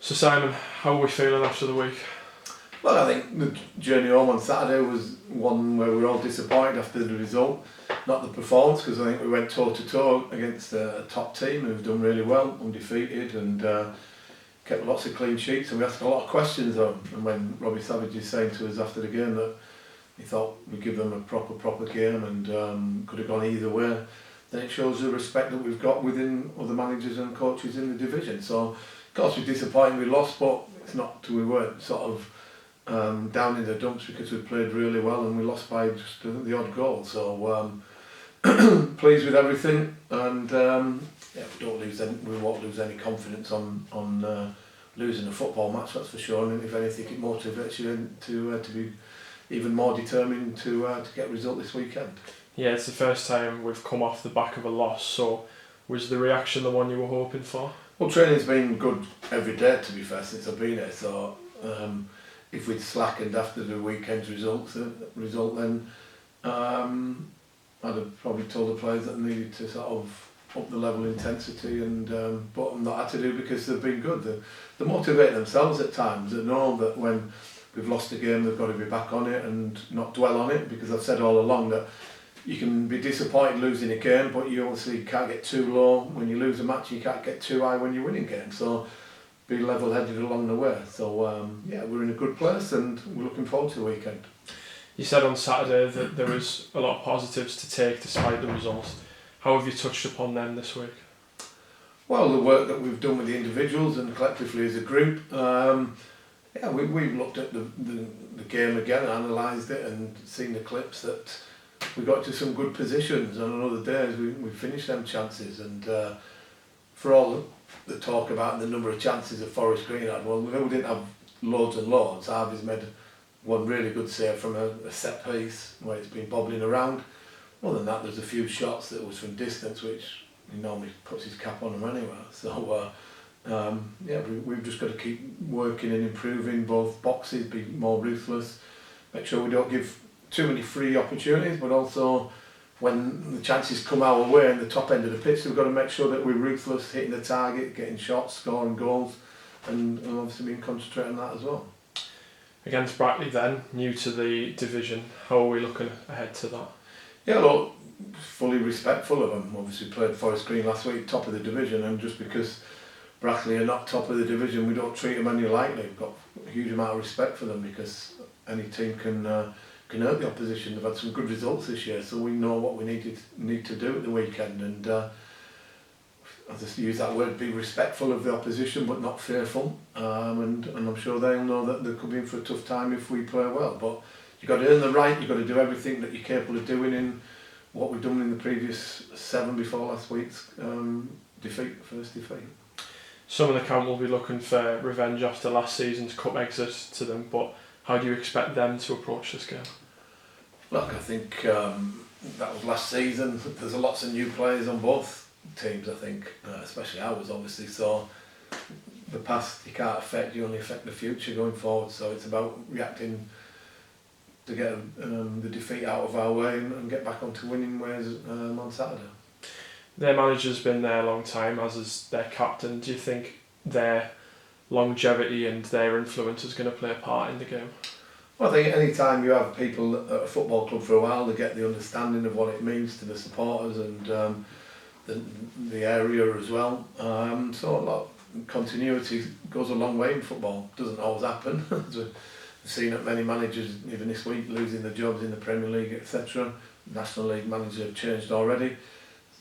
So Simon, how are we feeling after the week? Well, I think the journey home on Saturday was one where we were all disappointed after the result, not the performance, because I think we went toe to toe against a top team who've done really well, undefeated, and kept lots of clean sheets, and we asked a lot of questions of them. And when Robbie Savage is saying to us after the game that he thought we'd give them a proper game and could have gone either way, then it shows the respect that we've got within other managers and coaches in the division. So, of course, we're disappointed we lost, but it's not, we weren't sort of down in the dumps because we played really well and we lost by just the odd goal. So pleased with everything, and we won't lose any confidence on losing a football match, that's for sure. And if anything, it motivates you to be even more determined to get a result this weekend. Yeah, it's the first time we've come off the back of a loss. So was the reaction the one you were hoping for? Well, training's been good every day, to be fair, since I've been here. So if we'd slackened after the weekend's result, then I'd have probably told the players that they needed to sort of up the level of intensity, and but I'm not had to do because they've been good. They motivate themselves at times. They know that when we've lost a game, they've got to be back on it and not dwell on it, because I've said all along that you can be disappointed losing a game, but you obviously can't get too low when you lose a match. You can't get too high when you're winning games. So be level-headed along the way. So we're in a good place and we're looking forward to the weekend. You said on Saturday that there was a lot of positives to take despite the results. How have you touched upon them this week? Well, the work that we've done with the individuals and collectively as a group. We've looked at the game again and analysed it and seen the clips that we got to some good positions, and on other days we finished them chances. And for all the talk about the number of chances that Forest Green had, well, we didn't have loads and loads. Harvey's made one really good save from a set piece where it's been bobbling around. Other than that, there's a few shots that was from distance, which he normally puts his cap on them anyway. So we've just got to keep working and improving both boxes, be more ruthless, make sure we don't give too many free opportunities, but also when the chances come our way in the top end of the pitch, we've got to make sure that we're ruthless, hitting the target, getting shots, scoring goals, and obviously being concentrated on that as well. Against Brackley then, new to the division, how are we looking ahead to that? Yeah, look, fully respectful of them. Obviously played Forest Green last week, top of the division, and just because Brackley are not top of the division, we don't treat them any lightly. We've got a huge amount of respect for them because any team can hurt the opposition. They've had some good results this year, so we know what we need to do at the weekend. And I'll just use that word, be respectful of the opposition, but not fearful. And I'm sure they'll know that they could be in for a tough time if we play well. But you've got to earn the right. You've got to do everything that you're capable of doing in what we've done in the previous 7 before last week's first defeat. Some of the camp will be looking for revenge after last season's cup exit to them, but how do you expect them to approach this game? Look, I think that was last season. There's lots of new players on both teams, I think, especially ours, obviously. So the past you can't affect, you only affect the future going forward. So it's about reacting to get the defeat out of our way and get back onto winning ways on Saturday. Their manager's been there a long time, as is their captain. Do you think their longevity and their influence is going to play a part in the game? Well, I think any time you have people at a football club for a while, they get the understanding of what it means to the supporters and the area as well. So a lot of continuity goes a long way in football. Doesn't always happen. We've seen it, many managers even this week losing their jobs in the Premier League, etc. National League managers have changed already.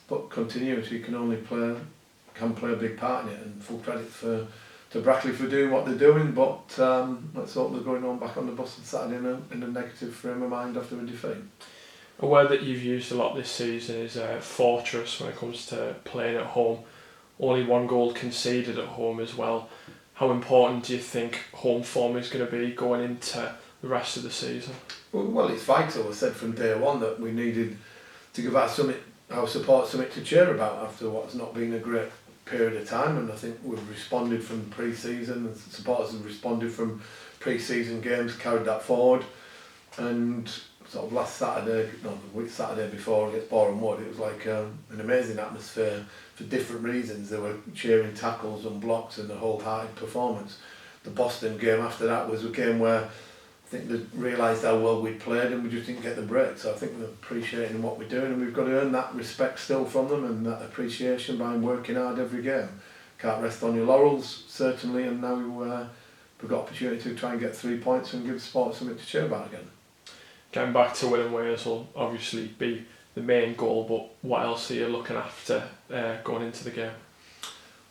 But continuity can play a big part in it, and full credit to Brackley for doing what they're doing. But let's hope they're going on back on the bus on Saturday in a negative frame of mind after a defeat. A word that you've used a lot this season is fortress when it comes to playing at home. Only 1 goal conceded at home as well. How important do you think home form is going to be going into the rest of the season? Well, it's vital. I said from day one that we needed to give our support something to cheer about after what's not been a great period of time, and I think we've responded from pre-season, and supporters have responded from pre-season games, carried that forward, and sort of last Saturday, no, the week Saturday before against Boreham Wood, it was like an amazing atmosphere for different reasons. They were cheering tackles and blocks and a wholehearted performance. The Boston game after that was a game where I think they realised how well we'd played and we just didn't get the break. So I think they're appreciating what we're doing, and we've got to earn that respect still from them and that appreciation by working hard every game. Can't rest on your laurels, certainly, and now we've got opportunity to try and get 3 points and give the sport something to cheer about again. Getting back to winning ways will obviously be the main goal, but what else are you looking after going into the game?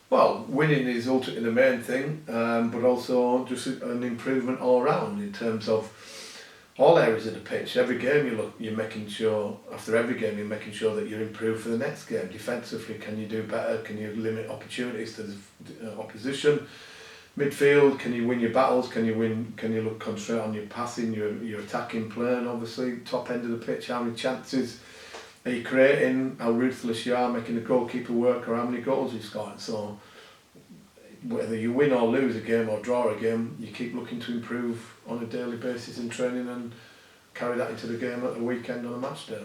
Well, winning is ultimately the main thing, but also just an improvement all round in terms of all areas of the pitch. Every game you're making sure, after every game you're making sure that you're improved for the next game. Defensively, can you do better? Can you limit opportunities to the opposition? Midfield, can you win your battles? Can you look concentrate on your passing, your attacking play, and obviously top end of the pitch, how many chances are you creating, how ruthless you are making the goalkeeper work, or how many goals you scored. So whether you win or lose a game or draw a game, you keep looking to improve on a daily basis in training and carry that into the game at the weekend on a match day.